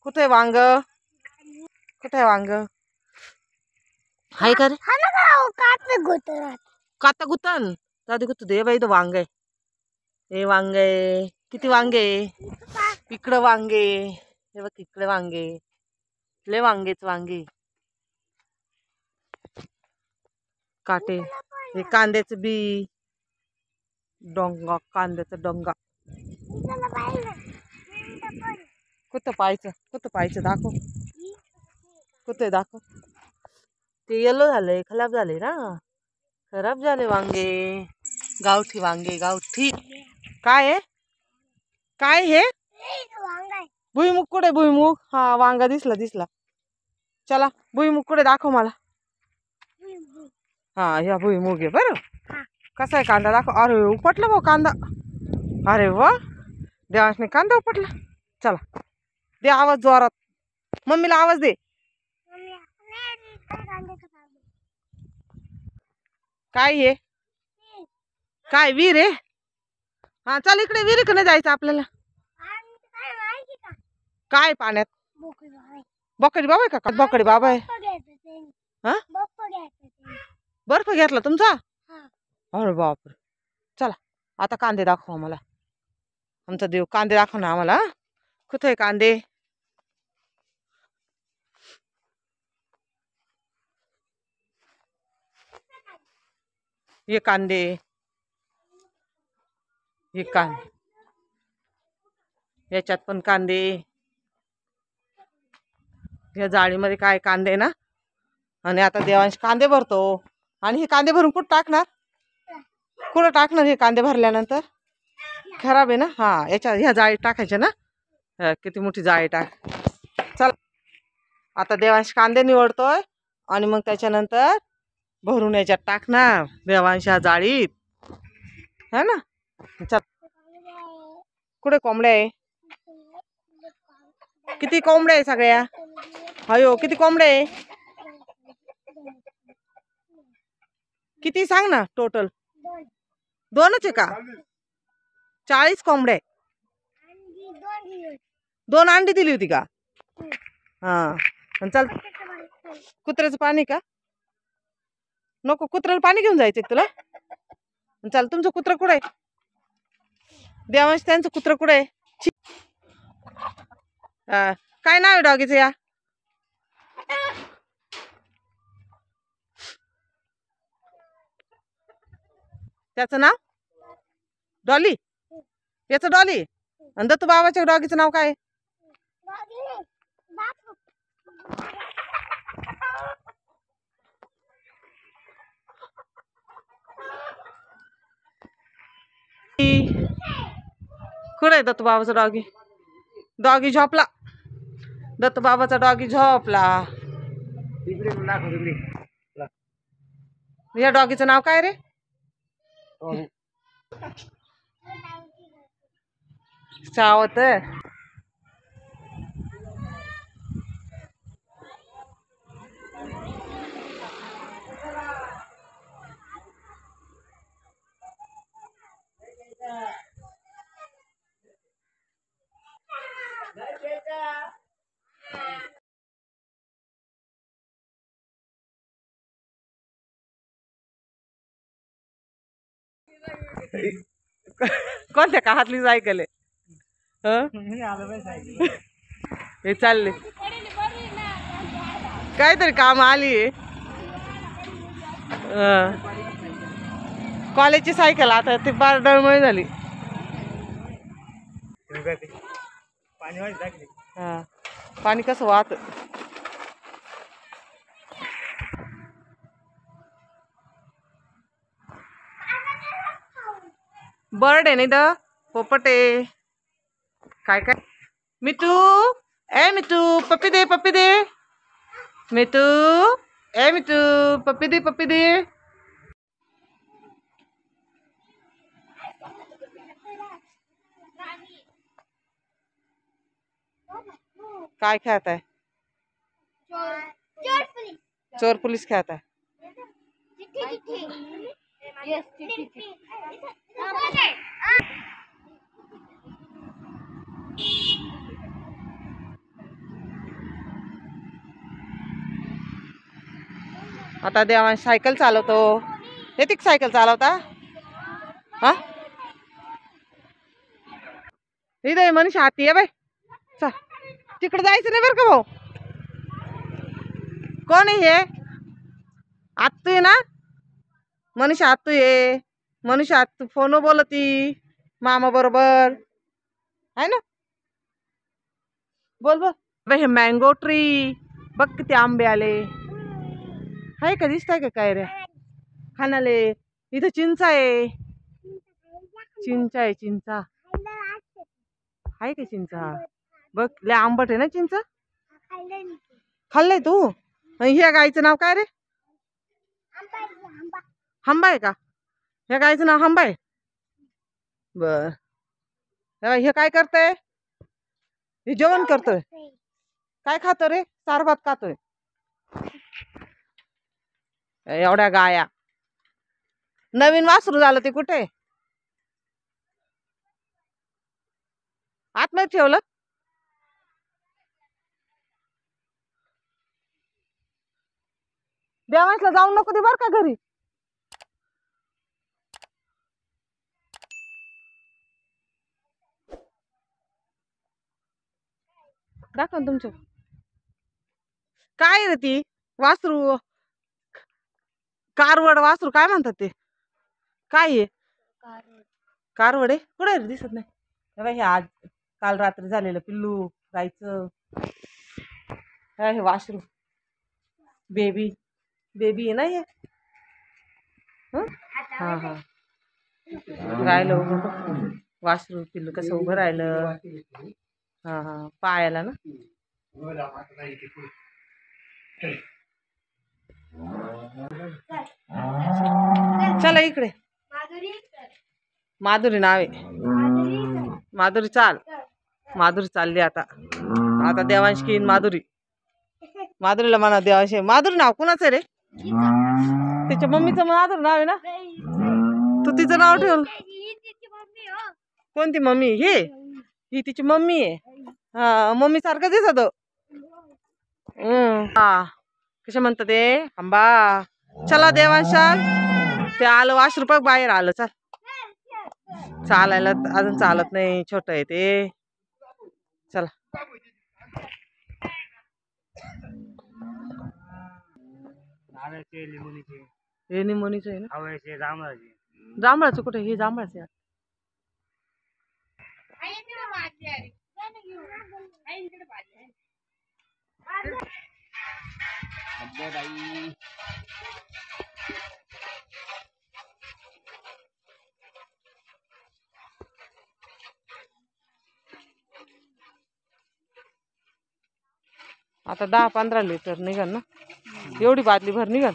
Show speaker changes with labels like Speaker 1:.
Speaker 1: कुठे वांग? कुठे वांग? हाय का रे? काता गुतन दादी गुतू दे बाई. वांग आहे. हे वांग आहे. किती वांगे? इकडं वांगे. हे बघ इकडे वांगे. लय वांगेच वांगे. काटे. हे कांद्याचं बी. डोंगा कांद्याचा डोंगा. कुठं पाहायचं दाखव. कुठे दाखव. ते येलो झालंय. खराब झाले ना. खराब झाले वांगे. गावठी वांगे गावठी. काय आहे? काय हे? भुईमुग कुठे? भुईमुग. हा वांगा दिसला. चला भुईमुग कुठे दाखव मला. हा ह्या भुईमुग आहे बरं. कसा आहे कांदा दाखव. अरे उपटला भाऊ कांदा. अरे वा देवांशने कांदा उपटला. चला दे आवाज जोरात. मम्मीला आवाज दे. काय हे? काय विहीर आहे? हा चल इकडे विहिरीकडे जायचं आपल्याला. काय पाण्यात? बोकडी बाबा आहे का? बोकडी बाबा आहे. हा बर्फ घेतला तुमचा? अरे बापरे. चला आता कांदे दाखवा आम्हाला. आमचा देव कांदे दाखव ना आम्हाला. कुठे आहे कांदे? हे कांदे. हे कांदे. याच्यात पण कांदे. या जाळीमध्ये काय कांदे ना. आणि आता देवांश कांदे भरतो. आणि हे कांदे भरून कुठं टाकणार? कुठं टाकणार हे कांदे भरल्यानंतर? खराब आहे ना. हा ह्या जाळीत टाकायचे ना. किती मोठी जाळी टाक. चल आता देवांश कांदे निवडतोय. आणि मग त्याच्यानंतर भरून याच्यात टाकणार देवांशा जाळीत. है ना. चल कुठे कोंबड्या आहे? किती कोंबड्या आहे सगळ्या? अयो किती कोंबड्या आहे? किती सांग ना टोटल. दोनच आहे का? 40 कोंबड्या. 2 अंडी दिली होती का? हा चल. कुत्र्याचं पाणी का? नको कुत्र्याला पाणी घेऊन जायचं तुला. चल तुमचं कुत्र कुठं आहे? देवांश त्यांचं कुत्र कुठं आहे? काय नाव आहे डॉगीचं या? त्याचं नाव डॉली. याचं डॉली. आणि दत्तू बाबाच्या डॉगीचं नाव काय? कुठं आहे दत्तू बाबाचा डॉगी? डॉगी झोपला. दत्तू बाबाचा डॉगी झोपला. या डॉगीचं नाव काय रे? सावत. कोणत्या काहातली सायकल आहे? हे चालले काहीतरी काम आली. कॉलेजची सायकल आता ती फार डळमळी झाली. हा पाणी कसं वाहत. बर्ड आहे नाही द पोपट आहे. काय काय? मितू ए मितू पप्पी दे पप्पी दे. मितू ए मितू पप्पी दे पप्पी दे. काय खेळत आहे? चोर पोलीस खेळत आहे. आता देवांश सायकल चालवतो. येते का सायकल चालवता? हा इथे मनीषा हाती आहे बाई. चल तिकडे जायचं नाही बरं का भाऊ. कोण आहे हे? आत्तू आहे ना? मनीषा आत्तू आहे. मनीषा आत्तू फोन बोलती मामा बरोबर आहे ना. बोल बोल. बाई हे मँगो ट्री बघ किती आंबे आले. आहे का दिसताय का काय रे खानाले? इथं चिंच आहे. चिंच आहे चिंचा. आहे का चिंचा? बघ लय आंबट आहे ना चिंच. खाल्लंय तू? ह्या गाईचं नाव काय रे? हंबा आहे का? ह्या गाईचं नाव हंबा आहे. बर हे काय करतय? हे जेवण करतोय. काय खातो रे? सार भात खातोय. एवढ्या गाया. नवीन वासरू झालं ते कुठे? आतमध्ये ठेवलं. देवांशला जाऊन नको दे बर का घरी. दाखव ना तुमचं. काय रे ती वासरू? कारवड वासरू काय म्हणतात ते? काय आहे? कारवड आहे. कुठे दिसत नाही. हे बाई हे आज काल रात्री झालेलं पिल्लू गायचं. हे वासरू बेबी बेबी आहे ना हे. हा हा राहिलं उभं. वासरू पिल्लू कसं उभं राहिलं. हा हा पायाला ना. चला इकडे. माधुरी नाव आहे. माधुरी चाल. माधुरी चालली आता. आता देवांश घेईन माधुरी. माधुरीला म्हणा देवांश. माधुरी नाव कुणाचं आहे रे? तिच्या मम्मीचं माधुरी नाव आहे ना. तू तिचं नाव ठेवलं. कोणती मम्मी? ही तिची मम्मी आहे. हा मम्मी सारखं दिसत. हा कशा म्हणतात ते आंबा. चला देवांशा ते आलं वासरू बघ बाहेर आलं. चल चालायला अजून चालत नाही. छोट आहे ते. चला हे निमोनीचं आहे ना. जांभळाचं कुठे? हे जांभळाचं आहे. आता 10-15 लिटर निघाल ना. एवढी बादली भर निघाल.